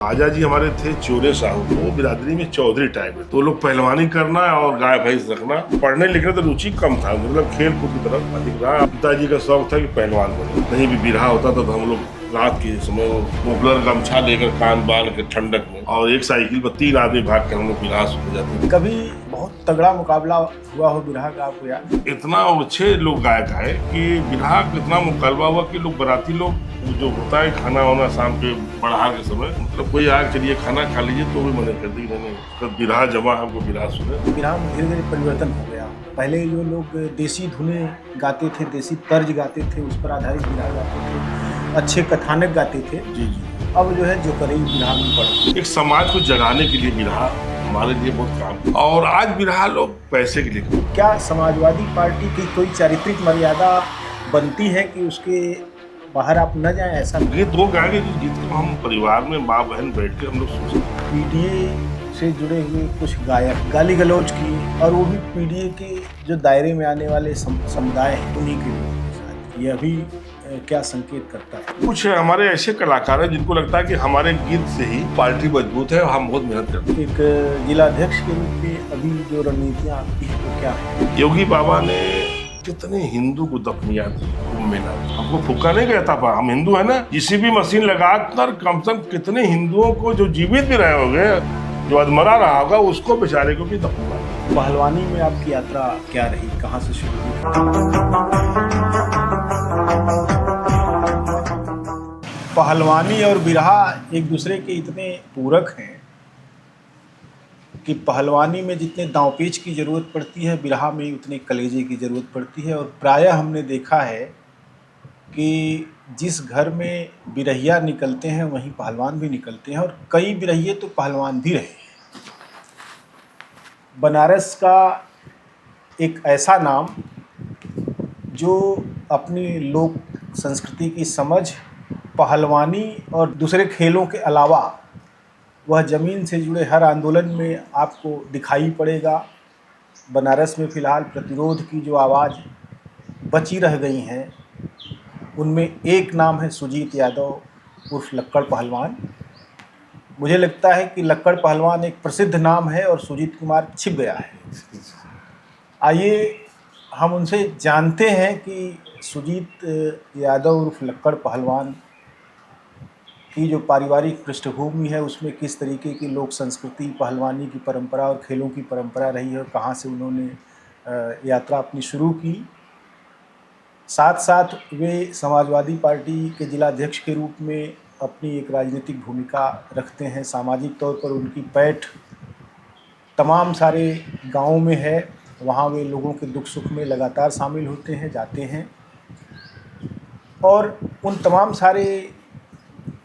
आजा जी हमारे थे चोरे साहू, वो बिरादरी में चौधरी टाइप है, तो लोग पहलवानी करना और गाय भैंस रखना। पढ़ने लिखने तो रुचि कम था, मतलब खेल कूद की तरफ अधिक रहा। पिताजी का शौक था कि पहलवान बने। कहीं भी बिरहा होता था तो हम लोग रात के समय मुफलर गमछा लेकर कान बांध के ठंडक में और एक साइकिल पर 3 आदमी भाग कर हम लोग बिरहा सुनने जाते थे। कभी बहुत तगड़ा मुकाबला हुआ हो बिरहा का आपको याद? इतना अच्छे लोग गायक है कि बिरहा का इतना मुकाबला हुआ कि लोग बाराती लोग जो होता है खाना वाना शाम के बड़हार के समय, मतलब कोई आग चलिए खाना खा लीजिए तो भी मना कर दी नहीं, तो बिरहा जमा हमको बिरहा सुने। बिरहा में धीरे धीरे परिवर्तन हो गया। पहले जो लोग देसी धुनें गाते थे, देसी तर्ज गाते थे, उस पर आधारित बिरहा गाते थे, अच्छे कथानक गाते थे। जी जी। अब जो है जो करे बिरहा में पड़ एक समाज को जगाने के लिए बिरहा हमारे लिए बहुत काम, और आज बिरहा लोग पैसे के लिए। क्या समाजवादी पार्टी की कोई चारित्रिक मर्यादा बनती है कि उसके बाहर आप न जाएं? ऐसा गीत वो गाएंगे जिस गीत को हम परिवार में माँ बहन बैठ के हम लोग सुन सकते। पीडीए से जुड़े हुए कुछ गायक गाली गलौज की, और वो भी पीडीए के जो दायरे में आने वाले समुदाय हैं उन्हीं के लोगों के साथ, यह भी क्या संकेत करता है? कुछ हमारे ऐसे कलाकार हैं जिनको लगता है कि हमारे गीत से ही पार्टी मजबूत है और हम बहुत मेहनत करते हैं। एक जिलाध्यक्ष के रूप में अभी जो रणनीतियाँ आपकी हैं वो क्या है? योगी बाबा ने कितने हिंदू को दफनिया कुंभ मेला, हमको फूका नहीं गया था। हम हिंदू है ना, किसी भी मशीन लगाकर कम से कम कितने हिंदुओं को जो जीवित भी रहे होंगे, जो अधमरा रहा होगा, उसको बेचारे को भी दफना। पहलवानी में आपकी यात्रा क्या रही, कहाँ से शुरू हुई? पहलवानी और बिरहा एक दूसरे के इतने पूरक हैं कि पहलवानी में जितने दांवपेच की ज़रूरत पड़ती है, बिरहा में उतने कलेजे की ज़रूरत पड़ती है। और प्रायः हमने देखा है कि जिस घर में बिरहिया निकलते हैं वहीं पहलवान भी निकलते हैं, और कई बिरहिए तो पहलवान भी रहे हैं। बनारस का एक ऐसा नाम जो अपनी लोक संस्कृति की समझ, पहलवानी और दूसरे खेलों के अलावा वह ज़मीन से जुड़े हर आंदोलन में आपको दिखाई पड़ेगा। बनारस में फ़िलहाल प्रतिरोध की जो आवाज़ बची रह गई हैं, उनमें एक नाम है सुजीत यादव उर्फ लक्कड़ पहलवान। मुझे लगता है कि लक्कड़ पहलवान एक प्रसिद्ध नाम है और सुजीत कुमार छिप गया है। आइए हम उनसे जानते हैं कि सुजीत यादव उर्फ लक्कड़ पहलवान की जो पारिवारिक पृष्ठभूमि है उसमें किस तरीके की लोक संस्कृति, पहलवानी की परंपरा और खेलों की परंपरा रही है, और कहाँ से उन्होंने यात्रा अपनी शुरू की। साथ साथ वे समाजवादी पार्टी के जिलाध्यक्ष के रूप में अपनी एक राजनीतिक भूमिका रखते हैं। सामाजिक तौर पर उनकी पैठ तमाम सारे गाँवों में है, वहाँ वे लोगों के दुख सुख में लगातार शामिल होते हैं, जाते हैं, और उन तमाम सारे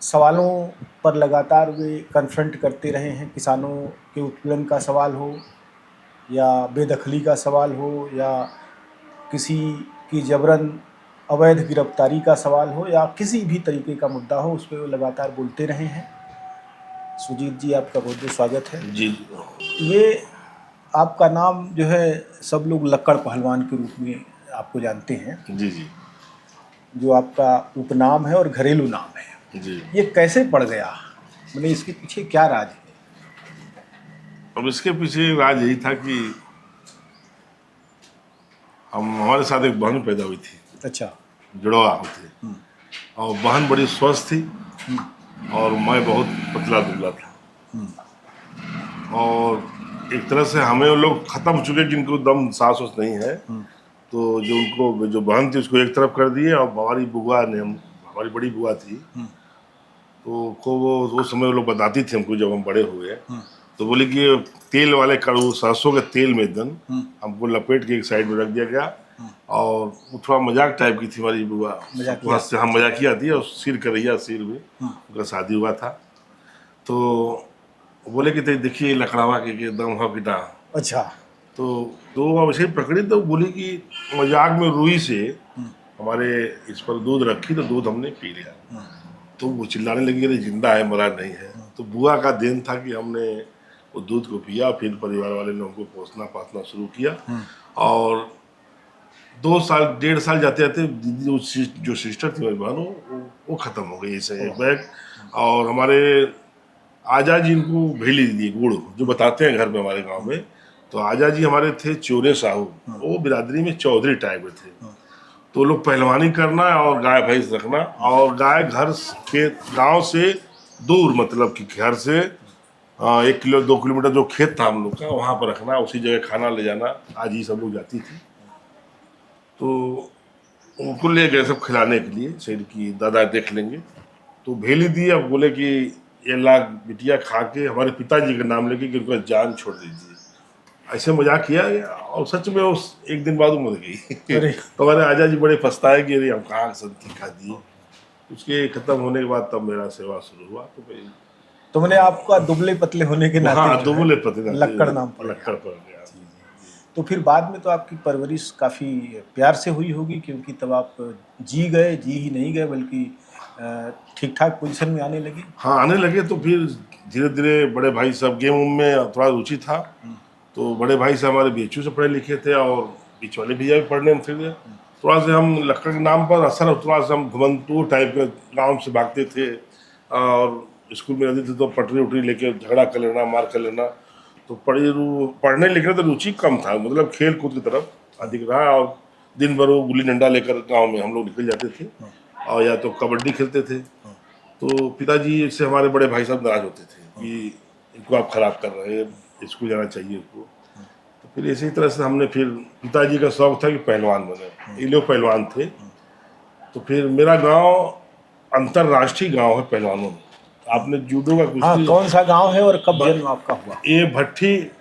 सवालों पर लगातार वे कन्फ्रंट करते रहे हैं। किसानों के उत्पीड़न का सवाल हो, या बेदखली का सवाल हो, या किसी की जबरन अवैध गिरफ्तारी का सवाल हो, या किसी भी तरीके का मुद्दा हो, उस पर वो लगातार बोलते रहे हैं। सुजीत जी, आपका बहुत बहुत स्वागत है। जी। ये आपका नाम जो है सब लोग लक्कड़ पहलवान के रूप में आपको जानते हैं, जी जी जो आपका उपनाम है और घरेलू नाम है। जी। ये कैसे पड़ गया, मतलब इसके पीछे क्या राज है? अब इसके पीछे राज यही था कि हमारे साथ एक बहन पैदा हुई थी। अच्छा। जुड़वा थे, और बहन बड़ी स्वस्थ थी और मैं बहुत पतला दुबला था। और एक तरह से हमें वो लोग खत्म हो चुके जिनको दम सांस वास नहीं है, तो जो उनको जो बहन थी उसको एक तरफ कर दिए, और हमारी बुआ ने, हमारी बड़ी बुआ थी, तो को वो समय वो लोग बताती थी हमको जब हम बड़े हुए, तो बोले कि तेल वाले कड़ू सरसों के तेल में एकदम हमको लपेट के एक साइड में रख दिया गया। और वो थोड़ा मजाक टाइप की थी हमारी बुआ, हम मजाकिया थी, और सिर करैया सिर में उनका शादी हुआ था। तो बोले कि देखिए लकड़ावा के दम हो कि ना। अच्छा। तो वैसे ही पकड़ी, तो बोली कि मजाक में रुई से हमारे इस पर दूध रखी, तो दूध हमने पी लिया। तो वो चिल्लाने लगी कि जिंदा है मरा नहीं है। तो बुआ का देन था कि हमने वो दूध को पिया, फिर परिवार वाले ने हमको पोसना पालना शुरू किया। और 2 साल 1.5 साल जाते जाते दीदी जो सिस्टर थी मेरी बहन, वो खत्म हो गई इसे एक बैग। और हमारे आजा जी इनको भेली दी गुड़ जो बताते हैं घर में हमारे गांव में। तो आजा जी हमारे थे चोरे साहू, वो बिरादरी में चौधरी टाइप में थे। तो लोग पहलवानी करना और गाय भैंस रखना, और गाय घर के गांव से दूर, मतलब कि घर से 1 किलो 2 किलोमीटर जो खेत था हम लोग का वहाँ पर रखना, उसी जगह खाना ले जाना। आज ही सब लोग जाती थी, तो उनको ले गए सब खिलाने के लिए, शरीर की दादा देख लेंगे। तो भेली दी, अब बोले कि ये लाख बिटिया खा के हमारे पिताजी का नाम लेके कि उनका जान छोड़ दीजिए। ऐसे मजाक किया गया, और सच में उस एक दिन बाद वो मर गई। अरे तो हमारे आजा जी बड़े पछताए कि अरे हम कहाँ संती खा दिए। उसके खत्म होने के बाद तब मेरा सेवा शुरू हुआ। तो भाई तो मैंने आपका दुबले पतले होने के नाते हाँ, जो है, दुबले पतले लक्कड़ नाम पड़ लक्कड़ गया। पड़ गया। तो फिर बाद में तो आपकी परवरिश काफ़ी प्यार से हुई होगी, क्योंकि तब आप जी ही नहीं गए, बल्कि ठीक ठाक पोजीशन में आने लगे। हाँ, आने लगे। तो फिर धीरे धीरे बड़े भाई साहब, गेम उम में थोड़ा रुचि था, तो बड़े भाई साहब हमारे बीएचयू से पढ़े लिखे थे, और बीच वाले भैया भी पढ़ने में थे। थोड़ा से हम लक्कड़ के नाम पर असर, थोड़ा सा हम घुमंतू टाइप के गाँव से भागते थे, और स्कूल में रहते थे तो पटरी उटरी लेके झगड़ा कर लेना, मार कर लेना। तो पढ़ने लिखने तो रुचि कम था, मतलब खेल कूद की तरफ अधिक रहा। और दिन भर वो गुल्ली डंडा लेकर गाँव में हम लोग निकल जाते थे, और या तो कबड्डी खेलते थे। तो पिताजी से हमारे बड़े भाई साहब नाराज होते थे कि इनको आप खराब कर रहे हैं, स्कूल जाना चाहिए इसको। तो फिर इसी तरह से हमने, फिर पिताजी का शौक था कि पहलवान बने, ये लोग पहलवान थे। तो फिर मेरा गांव अंतर्राष्ट्रीय गांव है पहलवानों में। आपने जूडो का हाँ, कुश्ती, कौन सा गांव है और कब जन्म आपका हुआ? ये भट्टी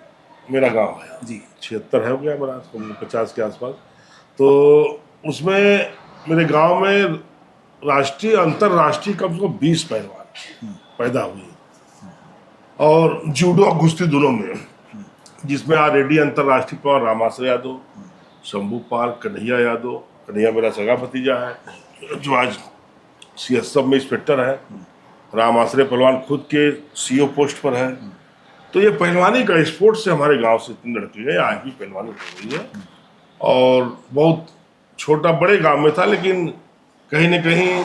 मेरा गांव है जी। 76 है, हो गया मेरा 50 के आसपास। तो उसमें मेरे गांव में राष्ट्रीय अंतर्राष्ट्रीय कम से कम 20 पहलवान पैदा हुए, और जूडो और कुश्ती दोनों में, जिसमें ऑलरेडी अंतर्राष्ट्रीय पर रामाश्रय यादव, शंभू पाल, कन्हैया यादव, कन्हैया मेरा सगा भतीजा है जो आज सीएसएफ में इंस्पेक्टर है, रामाश्रय पहलवान खुद के सीओ पोस्ट पर है। तो ये पहलवानी का स्पोर्ट से हमारे गांव से 3 लड़के गए, आज भी पहलवानी हो रही है। और बहुत छोटा बड़े गांव में था, लेकिन कहीं न कहीं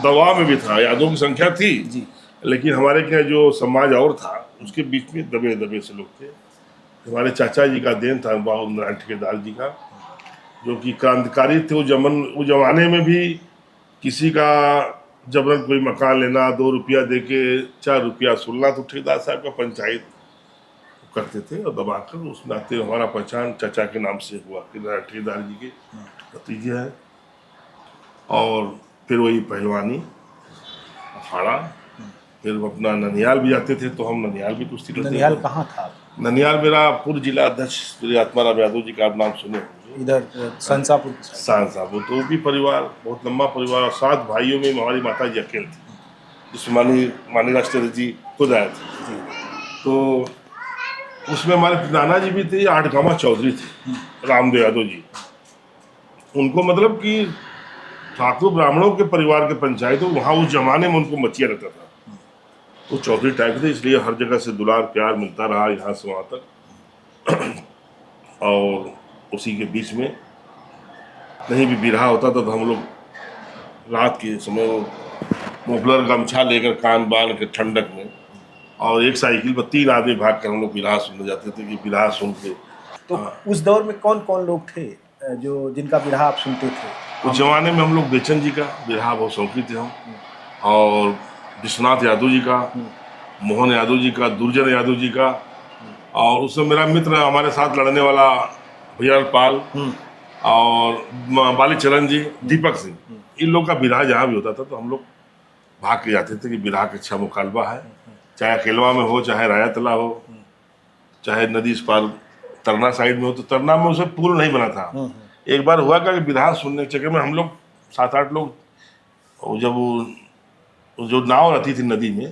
दबाव में भी था, यादों की संख्या थी जी। लेकिन हमारे क्या जो समाज और था उसके बीच में दबे दबे से लोग थे। हमारे चाचा जी का देन था, बाबू नारायण ठेकेदार जी का, जो कि क्रांतिकारी थे। वो जमाने में भी किसी का जबरन कोई मकान लेना, 2 रुपया दे के 4 रुपया सुनना, तो ठेकेदार साहब का पंचायत करते थे, और दबाकर उस नाते हमारा पहचान चाचा के नाम से हुआ कि नारायण ठेकेदार जी के भतीजे हैं। और फिर वही पहलवानी, अखाड़ा, फिर अपना ननियाल भी जाते थे, तो हम ननियाल भी कुश्ती करते थे। ननिहाल कहाँ था? ननियाल मेरा पूर्व जिला अध्यक्ष श्री आत्माराम यादव जी का आप नाम सुने होंगे, इधर संसापुर की साइड। साहब। तो वो भी परिवार बहुत लंबा परिवार, और 7 भाइयों में हमारी माता जी अकेले थी, जिसमें मानी राष्ट्रपति जी खुद आए थे। तो उसमें हमारे नाना जी भी थे, 8 गामा चौधरी थे, रामदेव यादव जी। उनको मतलब कि ठाकुर ब्राह्मणों के परिवार के पंचायत, वहाँ उस जमाने में उनको मचिया रहता था। वो चौधरी टाइप थे, इसलिए हर जगह से दुलार प्यार मिलता रहा यहाँ से वहाँ तक। और उसी के बीच में कहीं भी बिरहा होता था तो हम लोग रात के समय मुफलर गमछा लेकर कान बांध के ठंडक में, और एक साइकिल पर 3 आदमी भाग कर हम लोग बिरहा सुनने जाते थे कि बिरहा सुन के। तो उस दौर में कौन कौन लोग थे जो जिनका बिरहा आप सुनते थे? उस जमाने में हम लोग बेचन जी का बिरहा बहुत शौकी थे हम, और विश्वनाथ यादव जी का, मोहन यादव जी का, दुर्जन यादव जी का, और उसमें मेरा मित्र हमारे साथ लड़ने वाला भैया पाल, और बाली चरण जी, दीपक सिंह, इन लोग का बिरहा जहाँ भी होता था तो हम लोग भाग के जाते थे कि बिरहा का अच्छा मुकालबा है, चाहे अकेलवा में हो, चाहे राया तला हो, चाहे नदी इस पार तरना साइड में हो। तो तरना में उसे पुल नहीं बना था। एक बार हुआ कि बिरहा सुनने के चक्कर में हम लोग 7-8 लोग, जब वो जो नाव रहती थी नदी में,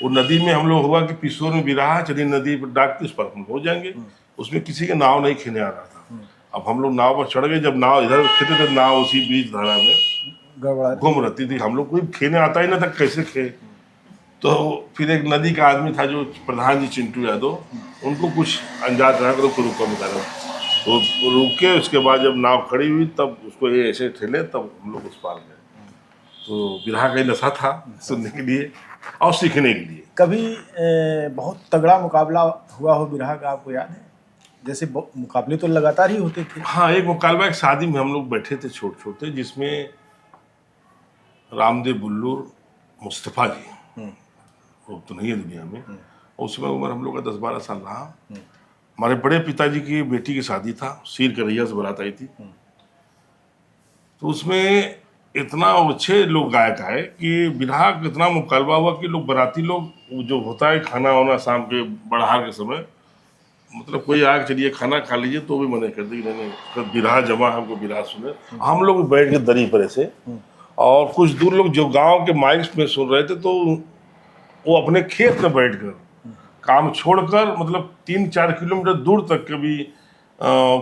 वो नदी में हम लोग हुआ कि पिछोर में बिरहा, चलिए नदी पर डाक के उस पर हम हो जाएंगे। उसमें किसी के नाव नहीं खींचने आ रहा था। अब हम लोग नाव पर चढ़ गए, जब नाव इधर खेते थे, नाव उसी बीच धारा में घूम रहती थी। हम लोग कोई खेने आता ही ना था, कैसे खे। तो फिर एक नदी का आदमी था जो प्रधान जी चिंटू यादव, उनको कुछ अंदाज रहा करो रुको बता रहा, तो रुके। उसके बाद जब नाव खड़ी हुई तब उसको ये ऐसे ठेले, तब हम लोग उस पार गए। तो बिरहा का ही नशा था सुनने के लिए। और सीखने के लिए। कभी बहुत तगड़ा मुकाबला हुआ हो बिरहा का, आपको याद है? जैसे मुकाबले तो लगातार ही होते थे। हाँ, एक मुकाबला, एक शादी में हम लोग बैठे थे छोटे छोटे, जिसमें रामदेव बुल्लू, मुस्तफ़ा जी, वो तो नहीं है दुनिया में, और उसमें उम्र हम लोग का 10-12 साल रहा। हमारे बड़े पिताजी की बेटी की शादी था, सीर करैया से बारात आई थी। तो उसमें इतना अच्छे लोग गायक आए कि बिरहा का इतना मुकाबला हुआ कि लोग बाराती लोग, वो जो होता है खाना वाना शाम के बड़हार के समय, मतलब कोई आग चलिए खाना खा लीजिए, तो भी मना कर दी, नहीं तो बिरहा जमा, हमको बिरहा सुने। हम लोग बैठ के दरी पर ऐसे, और कुछ दूर लोग जो गांव के माइक्स में सुन रहे थे, तो वो अपने खेत में बैठकर काम छोड़कर, मतलब 3-4 किलोमीटर दूर तक के भी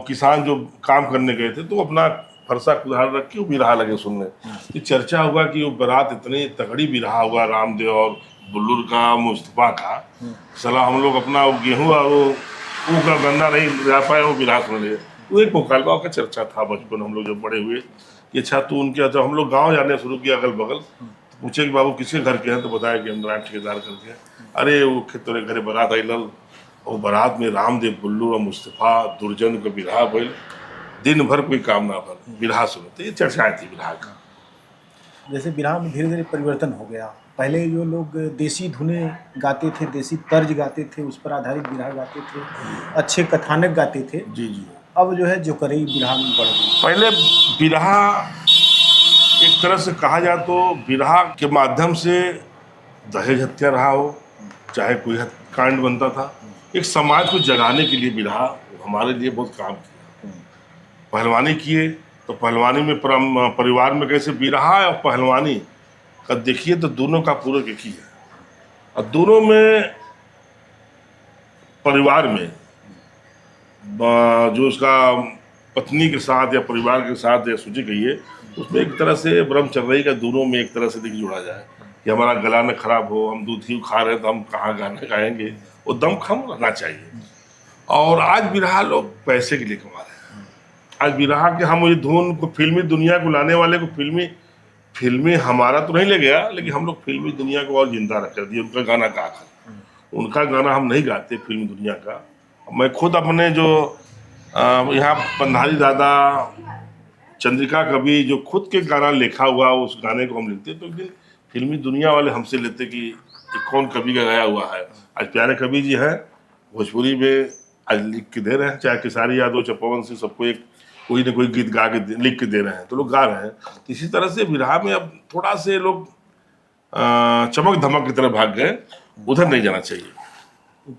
किसान जो काम करने गए थे, तो अपना फरसा कुल्हाड़ रख के वो बिरहा लगे सुनने। तो चर्चा हुआ कि वो बारात इतनी तगड़ी बिरहा हुआ रामदेव और बुल्लुर का, मुस्तफ़ा का, सला हम लोग अपना वो गेहूँ और वो का गन्ना नहीं जा पाए, वो बिरहा सुन रहे। वो एक मुकालबा का चर्चा था बचपन हम लोग जब बड़े हुए कि अच्छा तू उनके, जब हम लोग गाँव जाने शुरू किया अगल बगल, तो पूछे कि बाबू किसके घर के हैं, तो बताया कि हम नारायण ठेकेदार करके हैं। अरे वो तेरे घरे बारात आई लल, और बारात में रामदेव बुल्लू और मुस्तफ़ा दुर्जन का बिरहा भइल, दिन भर कोई काम ना भर बिरहा सुने। तो ये चर्चाएं थी बिरहा का। जैसे बिरहा में धीरे धीरे परिवर्तन हो गया। पहले जो लोग देसी धुनें गाते थे, देसी तर्ज गाते थे, उस पर आधारित बिरहा गाते थे, अच्छे कथानक गाते थे। जी जी। अब जो है जोकरई बिरहा में बढ़ गई। पहले बिरहा एक तरह से कहा जाए तो बिरहा के माध्यम से दहेज हत्या रहा हो, चाहे कोई कांड बनता था, एक समाज को जगाने के लिए बिरहा हमारे लिए बहुत काम किया। पहलवानी किए तो पहलवानी में परिवार में कैसे बिरहा और पहलवानी का देखिए तो दोनों का पूरक एक ही है, और दोनों में परिवार में जो उसका पत्नी के साथ या परिवार के साथ या सूची कहिए, उसमें एक तरह से ब्रह्मचर्य का दोनों में एक तरह से देखिए जुड़ा जाए कि हमारा गला न खराब हो, हम दूध ही खा रहे हैं तो हम कहाँ गाना गाएंगे, वो दम खम रहना चाहिए। और आज बिरहा लोग पैसे के लिए कमा रहे हैं। आज बिरहा के हम ये धुन को फिल्मी दुनिया को लाने वाले को फिल्मी हमारा तो नहीं ले गया, लेकिन हम लोग फिल्मी दुनिया को और जिंदा रख कर दिए। उनका गाना गा कर, उनका गाना हम नहीं गाते फिल्मी दुनिया का। मैं खुद अपने जो यहाँ पंधारी दादा, चंद्रिका कवि, जो खुद के गाना लिखा हुआ उस गाने को हम लिखते, तो एक दिन फिल्मी दुनिया वाले हमसे लेते कि ये कौन कवि का गाया हुआ है। आज प्यारे कवि जी हैं भोजपुरी में, आज लिख के दे रहे हैं, चाहे किसारी यादव, चपवन से सबको एक कोई ना कोई गीत गा के लिख के दे रहे हैं, तो लोग गा रहे हैं। तो इसी तरह से बिरहा में अब थोड़ा से लोग चमक धमक की तरफ भाग गए, उधर नहीं जाना चाहिए।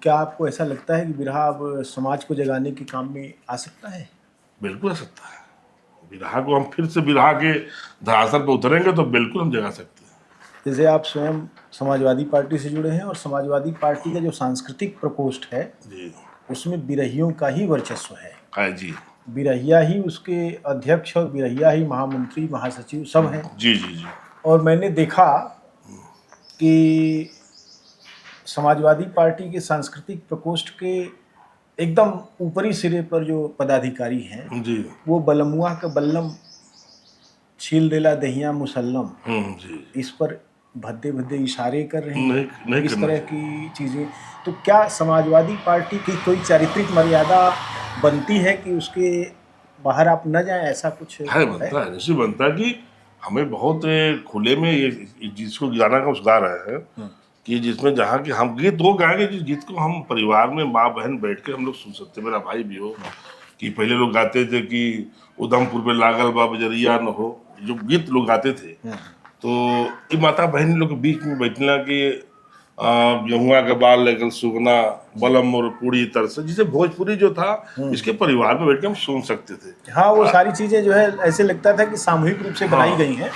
क्या आपको ऐसा लगता है कि बिरहा अब समाज को जगाने के काम में आ सकता है? बिल्कुल आ सकता है। बिरहा को हम फिर से बिरहा के धरातल पर उतरेंगे तो बिल्कुल हम जगा सकते हैं। जैसे आप स्वयं समाजवादी पार्टी से जुड़े हैं, और समाजवादी पार्टी का जो सांस्कृतिक प्रकोष्ठ है जी, उसमें बिरहियों का ही वर्चस्व है। हाँ जी, बिरहिया ही उसके अध्यक्ष और बिरहिया ही महामंत्री, महासचिव सब हैं। जी जी जी। और मैंने देखा कि समाजवादी पार्टी के सांस्कृतिक प्रकोष्ठ के एकदम ऊपरी सिरे पर जो पदाधिकारी हैं, जी वो बलमुआ का बल्लम छील देला दहिया मुसल्लम, जी। इस पर भद्दे भद्दे इशारे कर रहे हैं, नहीं इस करना तरह की चीज़ें। तो क्या समाजवादी पार्टी की कोई चारित्रिक मर्यादा बनती है कि उसके बाहर आप न जाएं, ऐसा कुछ है? बनता है, निश्चित बनता है कि हमें बहुत खुले में ये जिसको गाना का गा रहे हैं कि जिसमें जहाँ की हम गीत वो गाएंगे जिस गीत को हम परिवार में माँ बहन बैठ के हम लोग सुन सकते हैं। मेरा भाई भी हो कि पहले लोग गाते थे कि उधमपुर पे लागल बा बजरिया न हो, जो गीत लोग गाते थे, तो ये माता बहन लोग के बीच में बैठना कि गेहुआ के बाल लेकर सुगना बलम और पूरी तरस, जिसे भोजपुरी जो था इसके परिवार में बैठ के हम सुन सकते थे। हाँ, वो सारी चीज़ें जो है ऐसे लगता था कि सामूहिक रूप से बनाई गई हैं,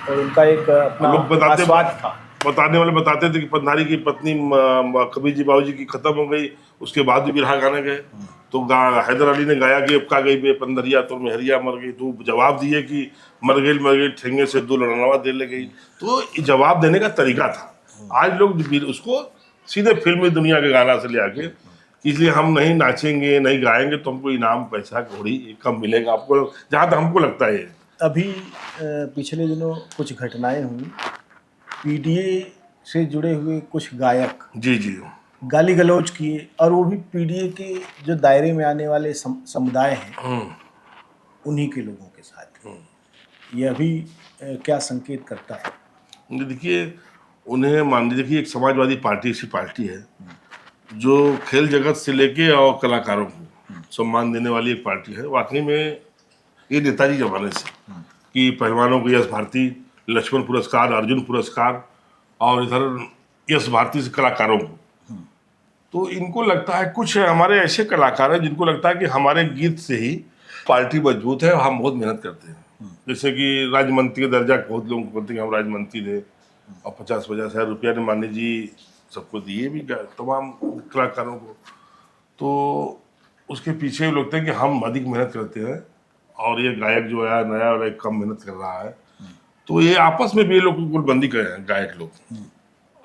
और उनका एक अपना लोग आस्वाद था। बताने वाले बताते थे कि पंधारी की पत्नी कबीर जी बाबू जी की खत्म हो गई, उसके बाद भी बिरहा गाने गए, तो हैदर अली ने गाया कि अब का गई बे पंदरिया तो मेहरिया मर गई, तो जवाब दिए कि मर गई ठेंगे से दो लड़नवा दे ले गई। तो जवाब देने का तरीका था। आज लोग उसको सीधे फिल्मी दुनिया के गाना से ले आके, इसलिए हम नहीं नाचेंगे नहीं गाएंगे तो हमको इनाम पैसा घोड़ी कम मिलेगा आपको, जहाँ तक हमको लगता है। अभी पिछले दिनों कुछ घटनाएं हुई, पीडीए से जुड़े हुए कुछ गायक जी जी गाली गलौज किए, और वो भी पीडीए के जो दायरे में आने वाले समुदाय हैं उन्हीं के लोगों के साथ। यह भी क्या संकेत करता है? देखिए, उन्हें मान लीजिए कि एक समाजवादी पार्टी ऐसी पार्टी है जो खेल जगत से लेके और कलाकारों को सम्मान देने वाली एक पार्टी है। वाकई में ये नेताजी जमाने से कि पहलवानों को यश भारती लक्ष्मण पुरस्कार, अर्जुन पुरस्कार, और इधर यश भारती से कलाकारों को, तो इनको लगता है कुछ हमारे ऐसे कलाकार हैं जिनको लगता है कि हमारे गीत से ही पार्टी मजबूत है और हम बहुत मेहनत करते हैं। जैसे कि राज्य का दर्जा बहुत लोगों को बोलते हैं कि हम राज्य थे, और 50-50 हज़ार रुपया ने मान्य जी सबको दिए भी तमाम कलाकारों को, तो उसके पीछे भी लगता है कि हम अधिक मेहनत करते हैं और ये गायक जो है नया वाला कम मेहनत कर रहा है। तो ये आपस में भी ये लोग गुटबंदी कर रहे हैं गायक लोग,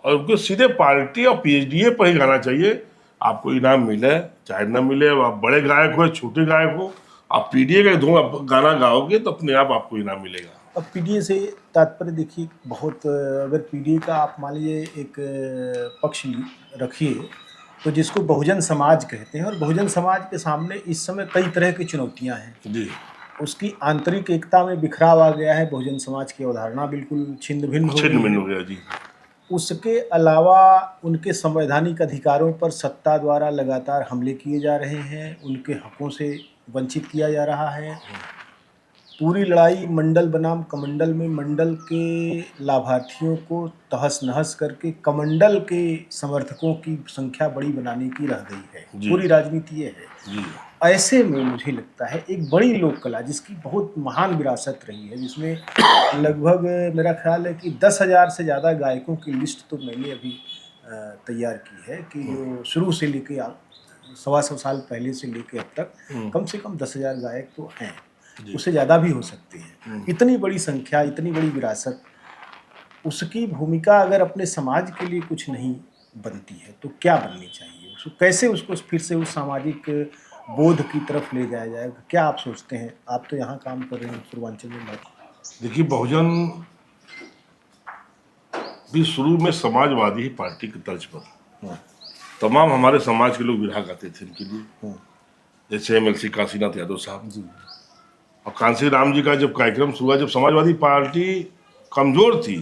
और उनको सीधे पार्टी और पीएचडीए पर ही गाना चाहिए। आपको इनाम मिले चाहे ना मिले, आप बड़े गायक हो छोटे गायक हो, आप पीडीए का गाना गाओगे तो अपने आप आपको इनाम मिलेगा। अब पीडीए से तात्पर्य देखिए, बहुत अगर पीडीए का आप मान लीजिए एक पक्ष रखिए, तो जिसको बहुजन समाज कहते हैं, और बहुजन समाज के सामने इस समय कई तरह की चुनौतियां हैं जी, उसकी आंतरिक एकता में बिखराव आ गया है। बहुजन समाज की अवधारणा बिल्कुल छिन्न भिन्न हो गई है। हो गया जी। उसके अलावा उनके संवैधानिक अधिकारों पर सत्ता द्वारा लगातार हमले किए जा रहे हैं, उनके हकों से वंचित किया जा रहा है। पूरी लड़ाई मंडल बनाम कमंडल में मंडल के लाभार्थियों को तहस नहस करके कमंडल के समर्थकों की संख्या बड़ी बनाने की रह गई है। जी। पूरी राजनीति ये है। जी, ऐसे में मुझे लगता है एक बड़ी लोक कला जिसकी बहुत महान विरासत रही है, जिसमें लगभग मेरा ख्याल है कि 10,000 से ज़्यादा गायकों की लिस्ट तो मैंने अभी तैयार की है, कि जो शुरू से लेके 125 साल पहले से लेके अब तक कम से कम 10,000 गायक तो हैं, उससे ज़्यादा भी हो सकते हैं। इतनी बड़ी संख्या, इतनी बड़ी विरासत, उसकी भूमिका अगर अपने समाज के लिए कुछ नहीं बनती है तो क्या बननी चाहिए? उसको कैसे, उसको फिर से उस सामाजिक बोध की तरफ ले जाया जाएगा? क्या आप सोचते हैं? आप तो यहाँ काम कर रहे हैं पूर्वांचल में। देखिए, बहुजन भी शुरू में समाजवादी ही पार्टी की तर्ज पर तमाम हमारे समाज के लोग विरहा गाते थे इनके लिए, जैसे एमएलसी काशीनाथ यादव साहब जी, और कांसी राम जी का जब कार्यक्रम हुआ, जब समाजवादी पार्टी कमजोर थी,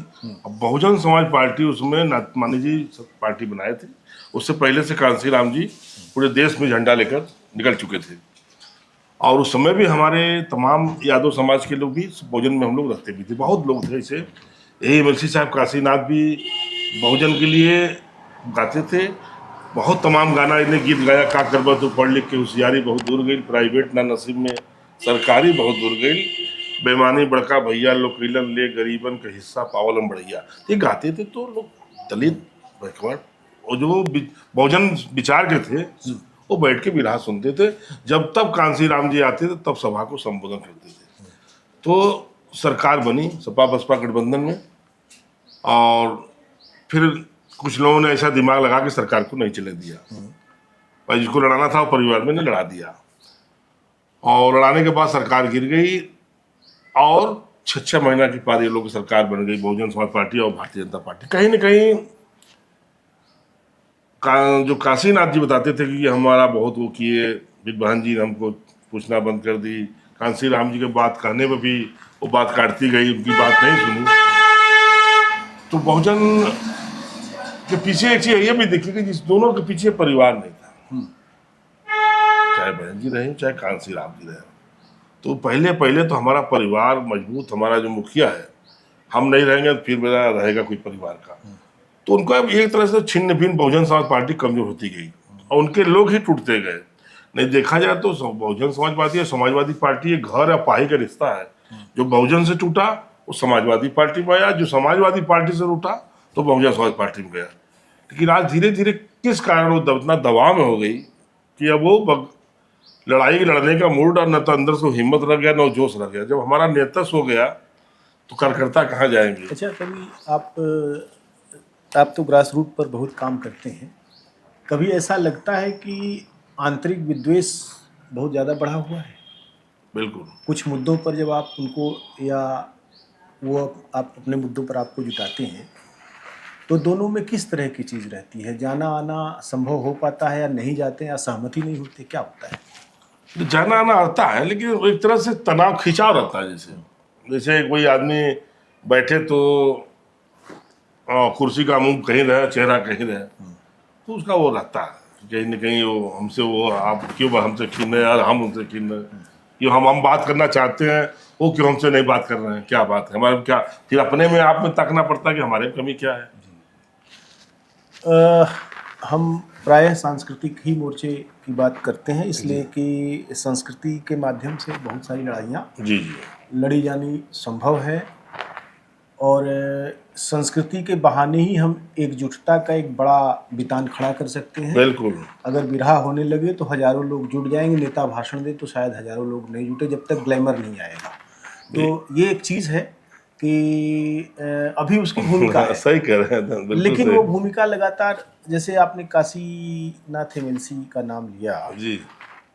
अब बहुजन समाज पार्टी उसमें नाथमानी जी पार्टी बनाए थे। उससे पहले से कांसी राम जी पूरे देश में झंडा लेकर निकल चुके थे, और उस समय भी हमारे तमाम यादव समाज के लोग भी बहुजन में हम लोग रखते भी थे, बहुत लोग थे। ऐसे यही एमएलसी साहब काशीनाथ भी बहुजन के लिए गाते थे, बहुत तमाम गाना इन्हें गीत गाया। का करबा तू पढ़ लिख के होशियारी बहुत दूर गई, प्राइवेट ना नसीब में सरकारी बहुत दूर गई, बेमानी बड़का भैया लोकीलन ले गरीबन का हिस्सा पावलम बढ़िया। ये गाते थे तो लोग दलित बैकवर्ड और जो बहुजन विचार के थे वो बैठ के बिरहा सुनते थे। जब तब कांसी राम जी आते थे तब सभा को संबोधन करते थे। तो सरकार बनी सपा बसपा गठबंधन में, और फिर कुछ लोगों ने ऐसा दिमाग लगा के सरकार को नहीं चले दिया, भाई जिसको लड़ाना था वो परिवार में ने लड़ा दिया, और लड़ाने के बाद सरकार गिर गई, और 6 महीना के बाद ये लोग सरकार बन गई, बहुजन समाज पार्टी और भारतीय जनता पार्टी। कहीं ना कहीं जो काशीनाथ जी बताते थे कि हमारा बहुत वो किए, फिर बहन जी ने हमको पूछना बंद कर दी, कांसी राम जी के बात कहने पर भी वो बात काटती गई, उनकी बात नहीं सुनी। तो बहुजन के पीछे एक चीज ये भी देखी कि जिस दोनों के पीछे परिवार नहीं था, चाहे बहन जी रहे चाहे कांसी राम जी रहे, तो पहले तो हमारा परिवार मजबूत, हमारा जो मुखिया है, हम नहीं रहेंगे तो फिर मेरा रहेगा कोई परिवार का। तो उनका एक तरह से छिन्न भिन्न बहुजन समाज पार्टी कमजोर होती गई और उनके लोग ही टूटते गए। नहीं देखा जाए तो बहुजन समाज पार्टी है समाजवादी पार्टी, ये घर या पाही का रिश्ता है। जो बहुजन से टूटा वो समाजवादी पार्टी में आया, जो समाजवादी पार्टी से टूटा तो बहुजन समाज पार्टी में गया। लेकिन आज धीरे धीरे किस कारण वो इतना दबाव में हो गई कि अब वो लड़ाई लड़ने का मूड, और न तो अंदर से हिम्मत रह गया न जोश रह गया। जब हमारा नेतृत्व हो गया तो कार्यकर्ता कहाँ जाएंगे? अच्छा, कभी आप तो ग्रास रूट पर बहुत काम करते हैं, कभी ऐसा लगता है कि आंतरिक विद्वेष बहुत ज़्यादा बढ़ा हुआ है? बिल्कुल। कुछ मुद्दों पर जब आप उनको, या वो आप अपने मुद्दों पर आपको जुटाते हैं, तो दोनों में किस तरह की चीज़ रहती है? जाना आना संभव हो पाता है या नहीं जाते या सहमति नहीं होती, क्या होता है? तो जाना आना आता है, लेकिन एक तरह से तनाव खिंचाव रहता है। जैसे जैसे कोई आदमी बैठे तो कुर्सी का मुंह कहीं रहे, चेहरा कहीं रहे, तो उसका वो रहता है कहीं न कहीं वो हमसे, वो आप क्यों हमसे खीन रहे हैं और हम उनसे खीन रहे हैं, क्यों हम बात करना चाहते हैं, वो क्यों हमसे नहीं बात कर रहे हैं, क्या बात है हमारे क्या। फिर अपने में आप में ताकना पड़ता है कि हमारे में कमी क्या है। हम प्रायः सांस्कृतिक ही मोर्चे की बात करते हैं, इसलिए कि संस्कृति के माध्यम से बहुत सारी लड़ाइयाँ जी जी लड़ी जानी संभव है, और संस्कृति के बहाने ही हम एकजुटता का एक बड़ा बितान खड़ा कर सकते हैं। बिल्कुल। अगर बिरहा होने लगे तो हजारों लोग जुट जाएंगे, नेता भाषण दे तो शायद हजारों लोग नहीं जुटे जब तक ग्लैमर नहीं आएगा। तो ये एक चीज़ है कि अभी उसकी भूमिका है। सही कह रहे हैं, बिल्कुल लेकिन सही। वो भूमिका लगातार, जैसे आपने काशीनाथ एमएलसी का नाम लिया, जी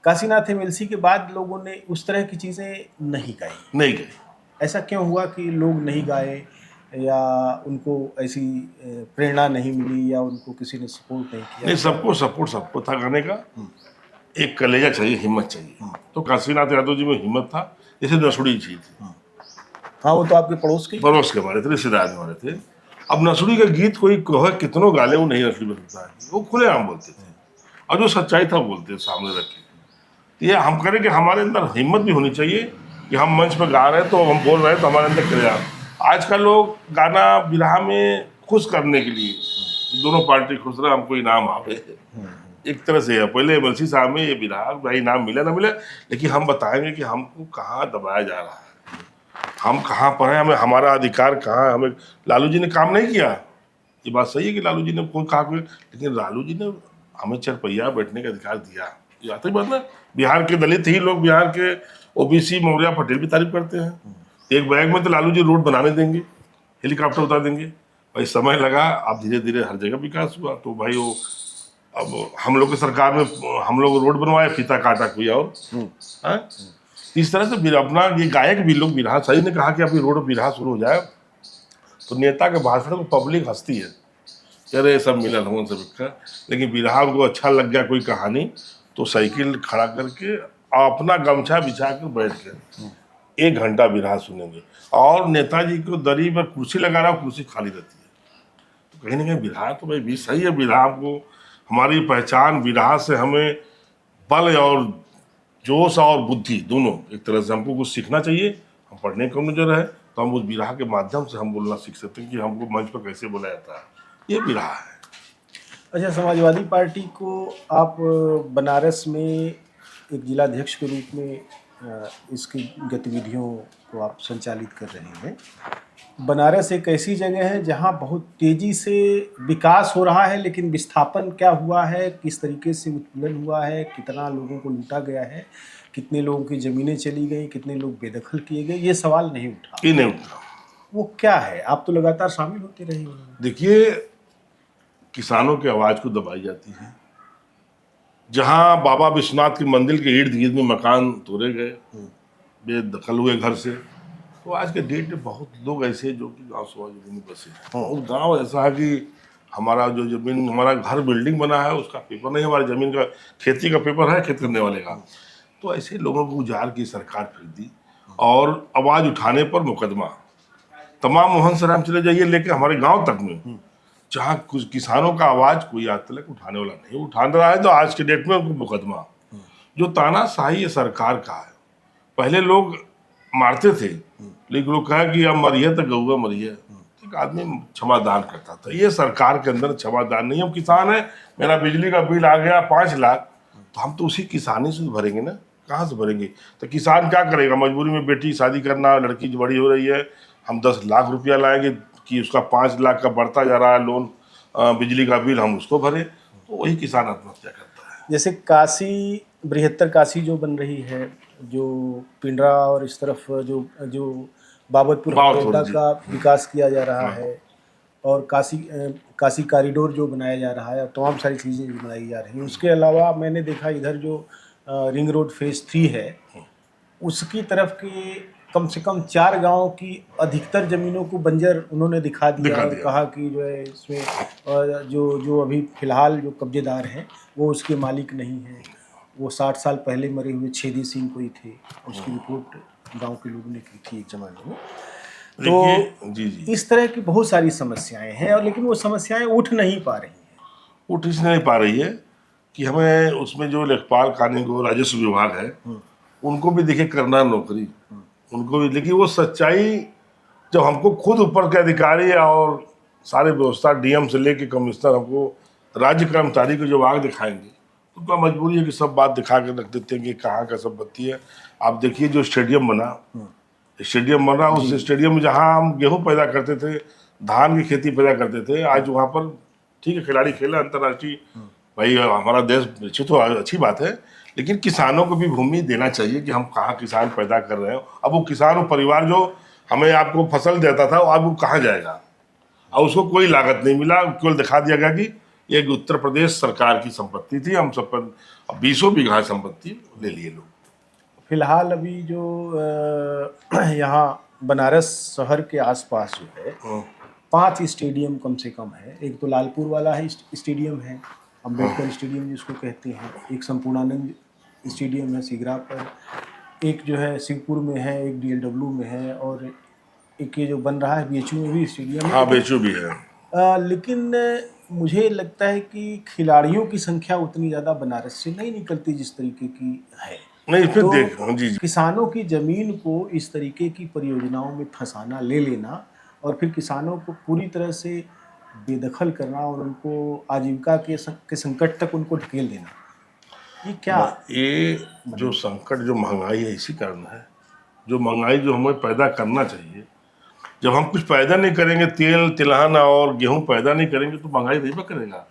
काशीनाथ एमएलसी के बाद लोगों ने उस तरह की चीज़ें नहीं गाई। नहीं गए। ऐसा क्यों हुआ कि लोग नहीं गाए, या उनको ऐसी प्रेरणा नहीं मिली, या उनको किसी ने सपोर्ट नहीं किया? नहीं, सबको सपोर्ट सबको था गाने का, एक कलेजा चाहिए, हिम्मत चाहिए। तो काशीनाथ यादव जी में हिम्मत था, जैसे नसुड़ी जी थी, हाँ, वो तो आपके पड़ोस के हमारे थे, रिश्तेदार हमारे थे। अब नसुड़ी का गीत कोई कहे कितनों गाले, वो नहीं नसुड़ी बनता है, वो खुलेआम बोलते थे और जो सच्चाई था बोलते थे सामने रख के। ये हम करें कि हमारे अंदर हिम्मत भी होनी चाहिए कि हम मंच पर गा रहे हैं तो हम बोल रहे हैं तो हमारे अंदर कलेजा। आज का लोग गाना बिरहा में खुश करने के लिए, दोनों पार्टी खुश रहे, हमको इनाम आवे, एक तरह से है। पहले एमएलसी साहब में ये बिरहा भाई नाम मिले ना मिले, लेकिन हम बताएंगे कि हमको कहाँ दबाया जा रहा है, हम कहाँ पर हैं, हमें हमारा अधिकार कहाँ है। हमें लालू जी ने काम नहीं किया, ये बात सही है कि लालू जी ने कोई कहा, लेकिन लालू जी ने हमें चरपैया बैठने का अधिकार दिया। ये आती बात ना, बिहार के दलित ही लोग, बिहार के ओबीसी मौर्या पटेल भी तारीफ करते हैं। एक बैग में तो लालू जी रोड बनाने देंगे, हेलीकॉप्टर उतार देंगे। भाई समय लगा, अब धीरे धीरे हर जगह विकास हुआ। तो भाई वो अब हम लोग की सरकार में हम लोग रोड बनवाए, फीता काटा कोई और है। इस तरह से अपना ये गायक भी लोग बिरहा, सही ने कहा कि अभी रोड बिरहा शुरू हो जाए तो नेता के भाषण को पब्लिक हंसती है, अरे सब मिलन हो सब का। लेकिन बिरहा को अच्छा लग गया कोई कहानी, तो साइकिल खड़ा करके अपना गमछा बिछा कर बैठ के 1 घंटा बिरहा सुनेंगे। और नेताजी को दरी पर कुर्सी लगा रहा, कुर्सी खाली रहती है। तो कहीं ना कहीं बिरहा तो भाई भी सही है। बिरहा को हमारी पहचान, बिरहा से हमें बल और जोश और बुद्धि दोनों, एक तरह से हमको कुछ सीखना चाहिए। हम पढ़ने को नजर है तो हम उस बिरहा के माध्यम से हम बोलना सीख सकते हैं कि हमको मंच पर कैसे बोला जाता है, ये बिरहा है। अच्छा, समाजवादी पार्टी को आप बनारस में एक जिलाध्यक्ष के रूप में इसकी गतिविधियों को आप संचालित कर रहे हैं। बनारस एक ऐसी जगह है जहां बहुत तेज़ी से विकास हो रहा है, लेकिन विस्थापन क्या हुआ है, किस तरीके से उत्पीड़न हुआ है, कितना लोगों को लूटा गया है, कितने लोगों की ज़मीनें चली गई, कितने लोग बेदखल किए गए, ये सवाल नहीं उठा। ये नहीं उठा। वो क्या है? आप तो लगातार शामिल होते रहे हैं। देखिए, किसानों की आवाज़ को दबाई जाती है। जहाँ बाबा विश्वनाथ के मंदिर के इर्द गिर्द में मकान तोड़े गए, बेदखल हुए घर से, तो आज के डेट में बहुत लोग ऐसे हैं जो कि गाँव समाज में बसे हैं। और गाँव ऐसा है कि हमारा जो जमीन, हमारा घर बिल्डिंग बना है उसका पेपर नहीं, हमारी जमीन का खेती का पेपर है खेत करने वाले का। तो ऐसे लोगों को उजाड़ की सरकार फिर दी, और आवाज़ उठाने पर मुकदमा। तमाम मोहन सराम चले जाइए लेके हमारे गाँव तक में, जहाँ कुछ किसानों का आवाज़ कोई आज तक उठाने वाला नहीं उठा रहा है, तो आज के डेट में उनको मुकदमा। जो तानाशाही ये सरकार का है। पहले लोग मारते थे, लेकिन लोग कहा कि अब मरिए तो गौआ मरिए, एक आदमी क्षमादान करता था। ये सरकार के अंदर क्षमादान नहीं। हम किसान है, मेरा बिजली का बिल आ गया 5 लाख, तो हम तो उसी किसानी से भरेंगे ना, कहाँ से भरेंगे? तो किसान क्या करेगा? मजबूरी में बेटी शादी करना, लड़की बड़ी हो रही है, हम 10 लाख रुपया लाएंगे कि उसका 5 लाख का बढ़ता जा रहा है लोन, बिजली का बिल, हम उसको भरें, तो वही किसान आत्महत्या करता है। जैसे काशी, बृहत्तर काशी जो बन रही है, जो पिंडरा और इस तरफ जो जो बाबतपुर हथौड़ा का विकास किया जा रहा है, और काशी कॉरिडोर जो बनाया जा रहा है, और तमाम सारी चीज़ें जो बनाई जा रही हैं। उसके अलावा मैंने देखा इधर जो रिंग रोड फेज़ 3 है, उसकी तरफ की कम से कम 4 गांव की अधिकतर जमीनों को बंजर उन्होंने दिखा दिया और कहा कि जो है इसमें जो अभी फिलहाल जो कब्जेदार हैं वो उसके मालिक नहीं हैं, वो 60 साल पहले मरे हुए छेदी सिंह कोई थे, उसकी रिपोर्ट गांव के लोगों ने की थी एक जमाने में। तो जी इस तरह की बहुत सारी समस्याएं हैं, और लेकिन वो समस्याएं उठ नहीं पा रही हैं। उठ इसलिए नहीं पा रही है कि हमें उसमें जो लेखपाल कानून राजस्व विभाग है उनको भी देखिए करना नौकरी, उनको भी, लेकिन वो सच्चाई जब हमको खुद ऊपर के अधिकारी और सारे व्यवस्था डीएम से लेके कमिश्नर हमको राज्य कर्मचारी को जब आग दिखाएंगे तो उनका मजबूरी है कि सब बात दिखा के रख देते हैं कि कहाँ का सब बत्ती है। आप देखिए जो स्टेडियम बना उस स्टेडियम में जहाँ हम गेहूं पैदा करते थे, धान की खेती पैदा करते थे, आज वहाँ पर ठीक है खिलाड़ी खेला अंतर्राष्ट्रीय, भाई हमारा देश विकसित तो अच्छी बात है, लेकिन किसानों को भी भूमि देना चाहिए कि हम कहाँ किसान पैदा कर रहे हो। अब वो किसान और परिवार जो हमें आपको फसल देता था अब वो कहाँ जाएगा, और उसको कोई लागत नहीं मिला, केवल दिखा दिया गया कि ये उत्तर प्रदेश सरकार की संपत्ति थी, हम सब पर 20 बीघा संपत्ति ले लिए लोग। फिलहाल अभी जो यहाँ बनारस शहर के आसपास जो है 5 स्टेडियम कम से कम है। एक तो लालपुर वाला है स्टेडियम है, अम्बेडकर स्टेडियम जिसको कहते हैं, एक संपूर्णानंद स्टेडियम है सिगरा पर, एक जो है शिवपुर में है, एक डीएलडब्ल्यू में है, और एक ये जो बन रहा है बीएचयू में भी स्टेडियम है। हाँ बीएचयू भी है। लेकिन मुझे लगता है कि खिलाड़ियों की संख्या उतनी ज़्यादा बनारस से नहीं निकलती जिस तरीके की है। नहीं फिर तो देख जी किसानों की ज़मीन को इस तरीके की परियोजनाओं में फंसाना, ले लेना, और फिर किसानों को पूरी तरह से बेदखल करना और उनको आजीविका के संकट तक उनको ढकेल देना, ये क्या? ये जो संकट, जो महंगाई है, इसी कारण है। जो महंगाई जो हमें पैदा करना चाहिए, जब हम कुछ पैदा नहीं करेंगे, तेल तिलहन और गेहूं पैदा नहीं करेंगे तो महंगाई नहीं करेगा।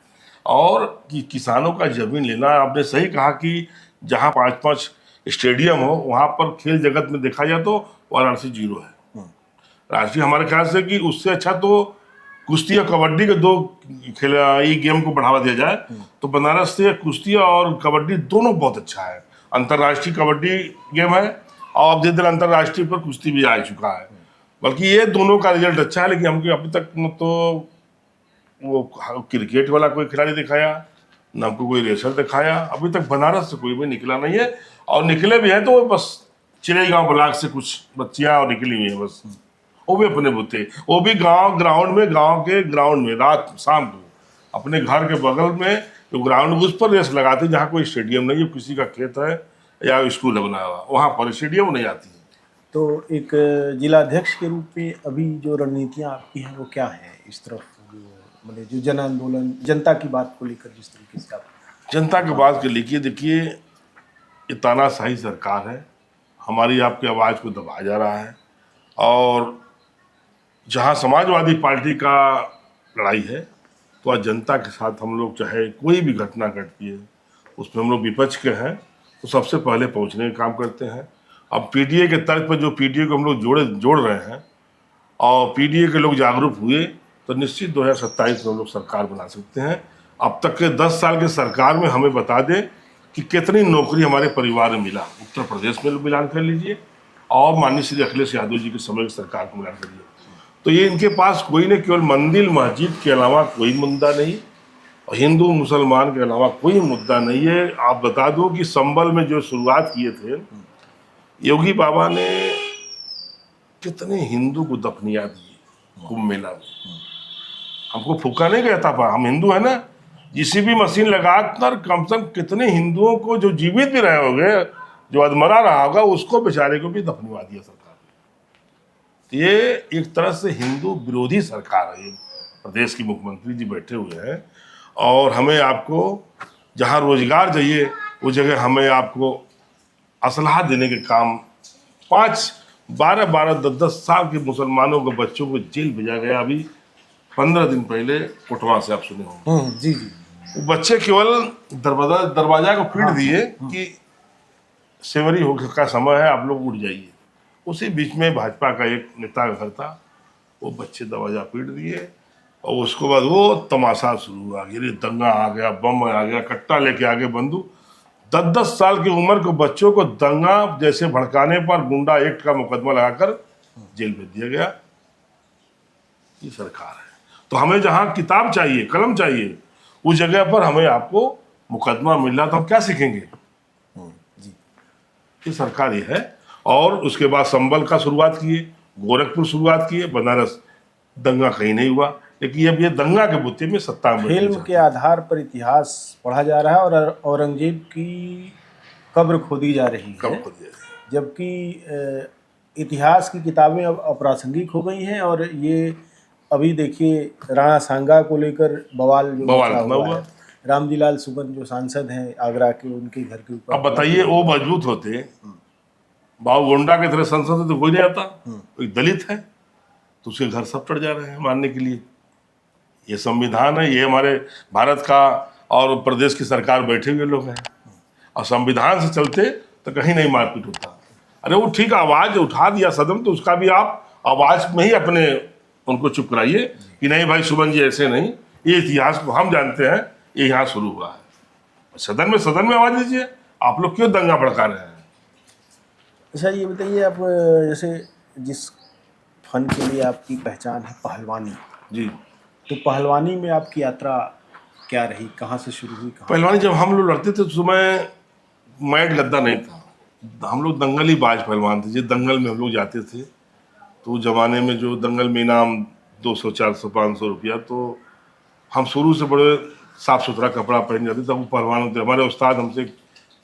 और किसानों का जमीन लेना, आपने सही कहा कि जहाँ 5-5 स्टेडियम हो वहाँ पर खेल जगत में देखा जाए तो वाराणसी 0 है। राष्ट्रीय हमारे ख्याल से कि उससे अच्छा तो कुश्ती और कबड्डी के 2 खेल गेम को बढ़ावा दिया जाए तो बनारस से कुश्ती और कबड्डी दोनों बहुत अच्छा है। अंतर्राष्ट्रीय कबड्डी गेम है और अब धीरे अंतर्राष्ट्रीय पर कुश्ती भी आ चुका है, बल्कि ये दोनों का रिजल्ट अच्छा है। लेकिन हमको अभी तक न तो वो क्रिकेट वाला कोई खिलाड़ी दिखाया, न हमको कोई रेसर दिखाया, अभी तक बनारस से कोई भी निकला नहीं है। और निकले भी हैं तो बस चिड़ैगांव ब्लॉक से कुछ बच्चियाँ और निकली हुई हैं बस, वो भी अपने बुते, वो भी गांव के ग्राउंड में रात शाम को अपने घर के बगल में जो ग्राउंड उस पर रेस लगाते हैं जहाँ कोई स्टेडियम नहीं है, किसी का खेत है या स्कूल है बनाया हुआ, वहाँ पर स्टेडियम नहीं आती है। तो एक जिलाध्यक्ष के रूप में अभी जो रणनीतियाँ आपकी हैं वो क्या हैं इस तरफ, मतलब जो जन आंदोलन, जनता की बात को लेकर जिस तरीके से आप जनता की बात के लेके देखिए, ये तानाशाही सरकार है, हमारी आपकी आवाज़ को दबाया जा रहा है। और जहाँ समाजवादी पार्टी का लड़ाई है तो आज जनता के साथ हम लोग, चाहे कोई भी घटना घटती है उसमें हम लोग विपक्ष के हैं तो सबसे पहले पहुँचने का काम करते हैं। अब पीडीए के तर्क पर जो पीडीए को हम लोग जोड़ रहे हैं और पीडीए के लोग जागरूक हुए तो निश्चित 2027 में हम लोग सरकार बना सकते हैं। अब तक के 10 साल के सरकार में हमें बता दें कि कितनी नौकरी हमारे परिवार में मिला। उत्तर प्रदेश में मिलान कर लीजिए और माननीय श्री अखिलेश यादव जी के समय की सरकार को मिलान करिए, तो ये इनके पास कोई नहीं, केवल मंदिर मस्जिद के अलावा कोई मुद्दा नहीं, और हिंदू मुसलमान के अलावा कोई मुद्दा नहीं है। आप बता दो कि संबल में जो शुरुआत किए थे योगी बाबा ने, कितने हिंदू को दफनिया दिए कुंभ मेला में। हमको फूका नहीं गया था, हम हिंदू है ना, जिसी भी मशीन लगाकर कम से कम कितने हिंदुओं को जो जीवित भी रहे होंगे, जो अधमरा रहा होगा, उसको बेचारे को भी दफनवा दिया सरकार ने। ये एक तरह से हिंदू विरोधी सरकार है। ये प्रदेश की मुख्यमंत्री जी बैठे हुए हैं और हमें आपको जहाँ रोजगार चाहिए वो जगह हमें आपको असलाह देने के काम, 12-10 साल के मुसलमानों के बच्चों को जेल भेजा गया। अभी 15 दिन पहले कोटवा से आप सुने होंगे। जी वो बच्चे केवल दरवाजा को पीट दिए कि सेवरी हो का समय है, आप लोग उठ जाइए। उसी बीच में भाजपा का एक नेता का घर था, वो बच्चे दरवाजा पीट दिए और उसके बाद वो तमाशा शुरू हुआ, ये दंगा आ गया, बम आ गया, कट्टा लेके आ गए, बंदूक, 10-10 साल की उम्र के बच्चों को दंगा जैसे भड़काने पर गुंडा एक्ट का मुकदमा लगाकर जेल भेज दिया गया। ये सरकार है। तो हमें जहां किताब चाहिए, कलम चाहिए, उस जगह पर हमें आपको मुकदमा मिल रहा, तो हम क्या सीखेंगे? जी। ये सरकार ये है। और उसके बाद संभल का शुरुआत किए, गोरखपुर शुरुआत किए, बनारस, दंगा कहीं नहीं हुआ। लेकिन अब ये दंगा के बुत्ते में सत्ता में बैठना फिल्म चाहते के आधार पर इतिहास पढ़ा जा रहा है और औरंगजेब की कब्र खोदी जा रही कब है, खुद ये? जबकि इतिहास की किताबें अब अप्रासंगिक हो गई हैं। और ये अभी देखिए राणा सांगा को लेकर बवाल जो बवाल मचा इतना हुआ हुआ। है। रामजीलाल सुगन जो सांसद हैं आगरा के, उनके घर के ऊपर अब बताइए, वो मजबूत होते, बाबू गोंडा की तरह संसद में तो कोई नहीं आता, कोई दलित है तो उसके घर सब चढ़ जा रहे हैं मारने के लिए। ये संविधान है, ये हमारे भारत का, और प्रदेश की सरकार बैठे हुए लोग हैं, और संविधान से चलते तो कहीं नहीं मारपीट होता। अरे वो ठीक आवाज उठा दिया सदन, तो उसका भी आप आवाज में ही अपने उनको चुप कराइए कि नहीं भाई सुमन जी ऐसे नहीं, ये इतिहास को हम जानते हैं, ये यहाँ शुरू हुआ है। सदन में आवाज दीजिए। आप लोग क्यों दंगा भड़का रहे हैं? अच्छा ये बताइए आप, जैसे जिस फन के लिए आपकी पहचान है पहलवानी, जी। तो पहलवानी में आपकी यात्रा क्या रही, कहाँ से शुरू हुई, कहाँ? पहलवानी जब हम लोग लड़ते थे तो उसमें मैट गद्दा नहीं था, हम लोग दंगल ही बाज पहलवान थे। जिस दंगल में हम लोग जाते थे तो उस जमाने में जो दंगल में इनाम 200, 400, 500 रुपया, तो हम शुरू से बड़े साफ सुथरा कपड़ा पहन जाते थे। वो पहलवान होते, हमारे उस्ताद हमसे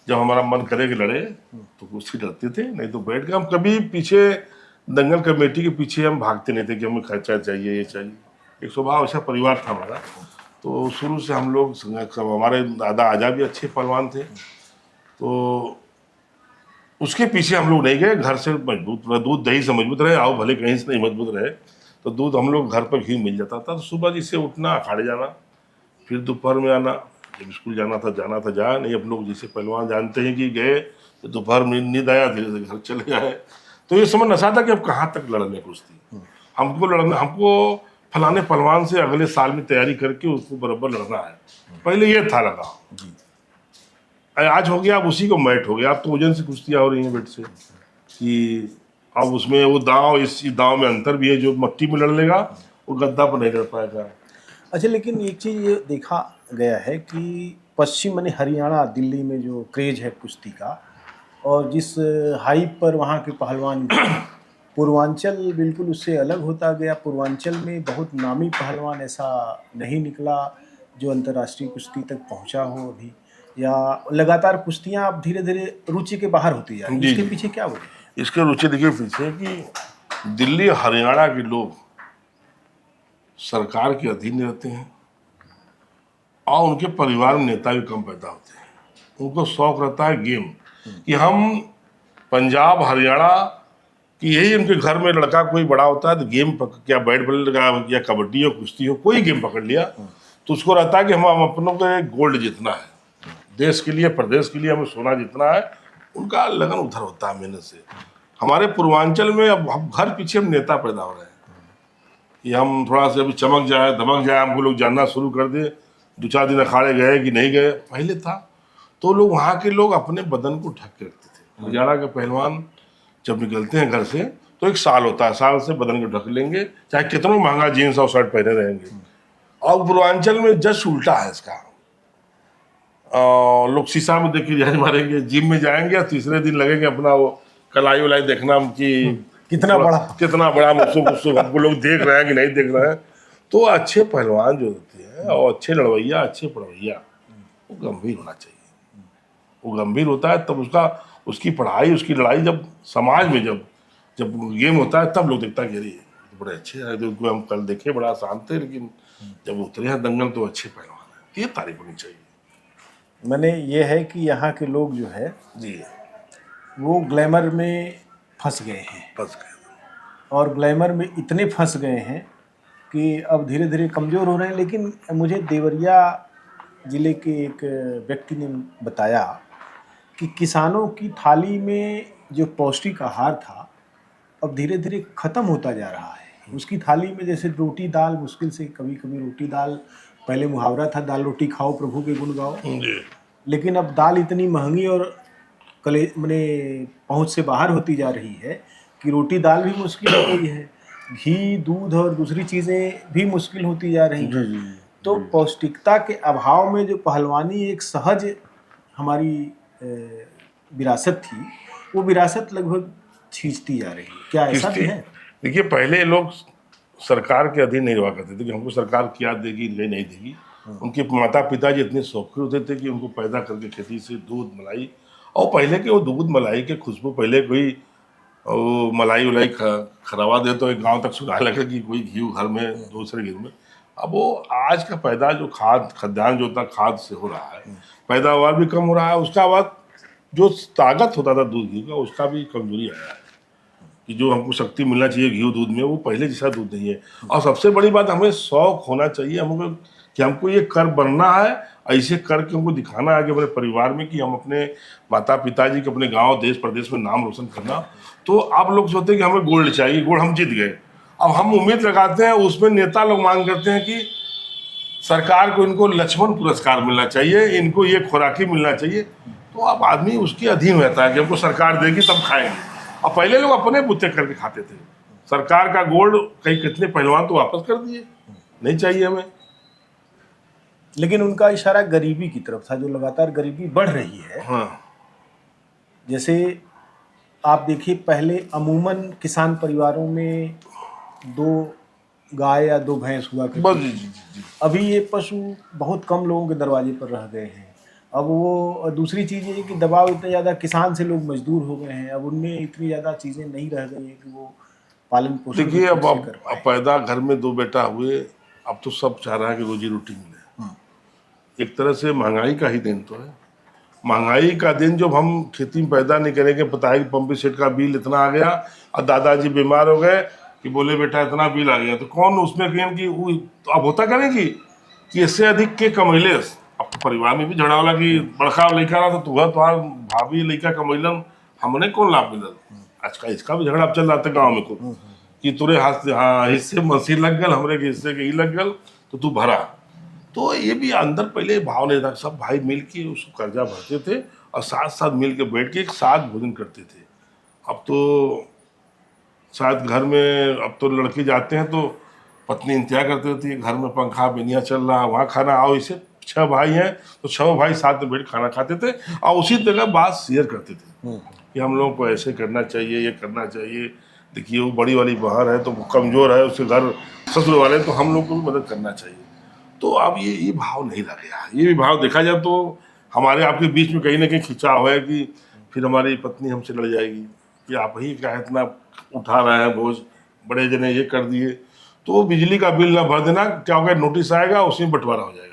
जब हमारा मन करे कि लड़े तो कुश्ती लड़ते थे, नहीं तो बैठ के हम कभी पीछे दंगल कमेटी के पीछे हम भागते नहीं थे कि हमें खर्चा चाहिए, ये चाहिए। एक स्वभाव ऐसा परिवार था हमारा, तो शुरू से हम लोग सब, हमारे दादा आजा भी अच्छे पहलवान थे, तो उसके पीछे हम लोग नहीं गए। घर से मजबूत रहे, दूध दही से मजबूत रहे, आओ भले कहीं से नहीं मजबूत रहे, तो दूध हम लोग घर पर घी मिल जाता था। तो सुबह जिससे उठना, अखाड़े जाना, फिर दोपहर में आना, जब स्कूल जाना था जा, नहीं हम लोग जैसे पहलवान जानते हैं कि गए तो दोपहर में नींद आया, धीरे धीरे घर चले आए। तो ये समझ नशा था कि अब कहाँ तक लड़ने कुश्ती, हमको लड़ना, हमको फलाने पहलवान से अगले साल में तैयारी करके उसको बराबर लड़ना है। पहले ये था लगाव, आज हो गया, अब उसी को मैट हो गया। अब तो वजन से कुश्तियाँ हो रही हैं बेट से, कि अब उसमें वो दांव, इस दांव में अंतर भी है, जो मट्टी में लड़ लेगा वो गद्दा पर नहीं लड़ पाएगा। अच्छा, लेकिन एक चीज़ ये देखा गया है कि पश्चिम यानी हरियाणा, दिल्ली में जो क्रेज है कुश्ती का, और जिस हाइप पर वहाँ के पहलवान थे, पूर्वांचल बिल्कुल उससे अलग होता गया। पूर्वांचल में बहुत नामी पहलवान ऐसा नहीं निकला जो अंतर्राष्ट्रीय कुश्ती तक पहुँचा हो अभी, या लगातार कुश्तियाँ अब धीरे धीरे रुचि के बाहर होती जा रही हैं। इसके पीछे क्या वजह है? इसके रुचि देखिए पीछे कि दिल्ली हरियाणा के लोग सरकार के अधीन रहते हैं, और उनके परिवार में नेता भी कम पैदा होते हैं। उनको शौक रहता है गेम, कि हम पंजाब हरियाणा की, यही उनके घर में लड़का कोई बड़ा होता है तो गेम क्या बैट बॉल या कबड्डी हो, कुश्ती हो, कोई गेम पकड़ लिया तो उसको रहता है कि हम अपनों को गोल्ड जीतना है, देश के लिए, प्रदेश के लिए हमें सोना जीतना है। उनका लगन उधर होता है मेहनत से। हमारे पूर्वांचल में अब हम घर पीछे हम नेता पैदा हो रहे हैं कि हम थोड़ा सा अभी चमक जाए, दमक जाए, हमको लोग जानना शुरू कर दे। 2-4 दिन अखाड़े गए कि नहीं गए, पहले था तो लोग, वहाँ के लोग अपने बदन को ढक के रखते थे। हरियाणा के पहलवान जब निकलते हैं घर से तो एक साल होता है, साल से बदन को ढक लेंगे, चाहे कितना महंगा जीन्स और शर्ट पहने रहेंगे। और पूर्वांचल में जस्ट उल्टा है इसका। लोग शीशा में देख के जान मारेंगे, जिम में जाएंगे और तीसरे दिन लगेंगे अपना वो कलाई वलाई देखना कि कितना बड़ा मुझसे हमको लोग देख रहे हैं कि नहीं देख रहे हैं। तो अच्छे पहलवान जो होते हैं और अच्छे लड़वैया, अच्छे पढ़वैया, वो गंभीर होना चाहिए। वो गंभीर होता है तब उसकी पढ़ाई, उसकी लड़ाई, जब समाज में जब गेम होता है तब लोग देखता है कि अरे बड़े अच्छे हैं, जो हम कल देखे बड़ा आसान थे, लेकिन जब उतरे हैं दंगल तो अच्छे पहलवान हैं। ये तारीफ होनी चाहिए। मैंने ये है कि यहाँ के लोग जो है जी, वो ग्लैमर में फंस गए हैं, बस गए। और ग्लैमर में इतने फंस गए हैं कि अब धीरे धीरे कमज़ोर हो रहे हैं। लेकिन मुझे देवरिया ज़िले के एक व्यक्ति ने बताया कि किसानों की थाली में जो पौष्टिक आहार था अब धीरे धीरे ख़त्म होता जा रहा है। उसकी थाली में जैसे रोटी दाल, मुश्किल से कभी कभी रोटी दाल, पहले मुहावरा था दाल रोटी खाओ प्रभु के गुण गाओ, जी, लेकिन अब दाल इतनी महंगी और कले मने पहुंच से बाहर होती जा रही है कि रोटी दाल भी मुश्किल हो गई है, घी दूध और दूसरी चीज़ें भी मुश्किल होती जा रही जी हैं। जी तो पौष्टिकता के अभाव में जो पहलवानी एक सहज हमारी विरासत थी, वो विरासत लगभग छींचती जा रही है। क्या ऐसा भी किसकी है? देखिए, पहले लोग सरकार के अधीन नहीं रहा करते थे कि हमको सरकार क्या देगी नहीं देगी। उनके माता पिताजी इतने शौकीन होते थे कि उनको पैदा करके खेती से दूध मलाई, और पहले के वो दूध मलाई के खुशबू, पहले कोई वो मलाई उलाई खराबा दे तो एक गांव तक सुना लगे कि कोई घी घर में दूसरे घर में। अब वो आज का पैदा जो खाद्यान्न जो होता खाद से हो रहा है, पैदावार भी कम हो रहा है, उसका बाद जो ताकत होता था दूध घी का उसका भी कमजोरी आया है कि जो हमको शक्ति मिलना चाहिए घी दूध में, वो पहले जैसा दूध नहीं है। और सबसे बड़ी बात, हमें शौक होना चाहिए हमको कि हमको ये कर बनना है, ऐसे करके हमको दिखाना है कि अपने परिवार में कि हम अपने माता पिताजी के, अपने गांव देश प्रदेश में नाम रोशन करना। तो आप लोग सोचते हैं कि हमें गोल्ड चाहिए, गोल्ड हम जीत गए। अब हम उम्मीद लगाते हैं, उसमें नेता लोग मांग करते हैं कि सरकार को इनको लक्ष्मण पुरस्कार मिलना चाहिए, इनको ये खुराकी मिलना चाहिए। तो अब आदमी उसके अधीन रहता है कि हमको सरकार देगी तब खाएंगे। और पहले लोग अपने बुत्ते करके खाते थे। सरकार का गोल्ड कहीं कितने पहलवान तो वापस कर दिए, नहीं चाहिए हमें। लेकिन उनका इशारा गरीबी की तरफ था, जो लगातार गरीबी बढ़ रही है। हाँ जैसे आप देखिए, पहले अमूमन किसान परिवारों में 2 गाय या 2 भैंस हुआ बस करती जी थी। जी जी अभी ये पशु बहुत कम लोगों के दरवाजे पर रह गए हैं। अब वो दूसरी चीज़ ये है कि दबाव इतना ज़्यादा, किसान से लोग मजदूर हो गए हैं। अब उनमें इतनी ज़्यादा चीज़ें नहीं रह गई हैं कि वो पालन पोषण देखिए, ठीक अब से कर अब पाए। पैदा घर में 2 बेटा हुए, अब तो सब चाह रहा है कि रोजी रोटी मिले। एक तरह से महंगाई का ही दिन तो है। महंगाई का दिन, जब हम खेती में पैदा नहीं करेंगे, पता है कि पंपिंग सेट का बिल इतना आ गया और दादाजी बीमार हो गए कि बोले बेटा इतना बिल आ गया, तो कौन उसमें कहें कि तो अब होता करें कि इससे अधिक के कमैले। अब तो परिवार में भी झगड़ा वाला कि बड़का लड़का रहा तो तुम्हार भाभी लड़का कमैलन, हमने कौन लाभ मिलल। आज का इसका भी झगड़ा अब चल रहा था गाँव में को कि तुरे हाथ से, हाँ हिस्से मसीह लग गल, हमरे के हिस्से के ही लग गल, तो तू भरा। तो ये भी अंदर पहले भाव नहीं था, सब भाई मिल के उस कर्जा भरते थे और साथ साथ मिल के बैठ के एक साथ भोजन करते थे। अब तो शायद घर में, अब तो लड़के जाते हैं तो पत्नी इंतजार करती होती है, घर में पंखा बिनिया चल रहा है, वहाँ खाना आओ। इसे 6 भाई हैं तो 6 भाई साथ में बैठ खाना खाते थे और उसी तरह बात शेयर करते थे कि हम लोगों को ऐसे करना चाहिए, ये करना चाहिए। देखिए, वो बड़ी वाली बाहर है तो वो कमज़ोर है, उसके घर ससुर वाले, तो हम लोग को भी मदद करना चाहिए। तो अब ये भाव नहीं रह गया। ये भी भाव देखा जाए तो हमारे आपके बीच में कहीं ना कहीं खिंचाव है कि फिर हमारी पत्नी हमसे लड़ जाएगी कि आप ही क्या इतना उठा रहे हैं बोझ, बड़े जने ये कर दिए। तो बिजली का बिल ना भर देना, क्या होगा, नोटिस आएगा, उसमें बंटवारा हो जाएगा।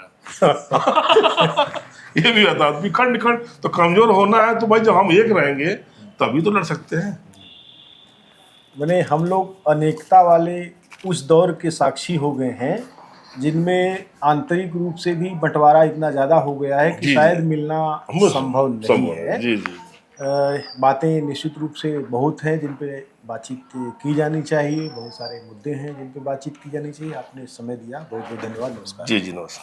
ये भी आता है खंड खंड। तो कमजोर होना है तो भाई जब हम एक रहेंगे तभी तो लड़ सकते हैं। मैंने हम लोग अनेकता वाले उस दौर के साक्षी हो गए हैं जिनमें आंतरिक रूप से भी बंटवारा इतना ज़्यादा हो गया है कि जी, शायद जी। मिलना संभव नहीं संभव है। जी जी। बातें निश्चित रूप से बहुत हैं जिन पे बातचीत की जानी चाहिए, बहुत सारे मुद्दे हैं जिन पे बातचीत की जानी चाहिए। आपने समय दिया, बहुत बहुत धन्यवाद। नमस्कार। जी जी, नमस्कार।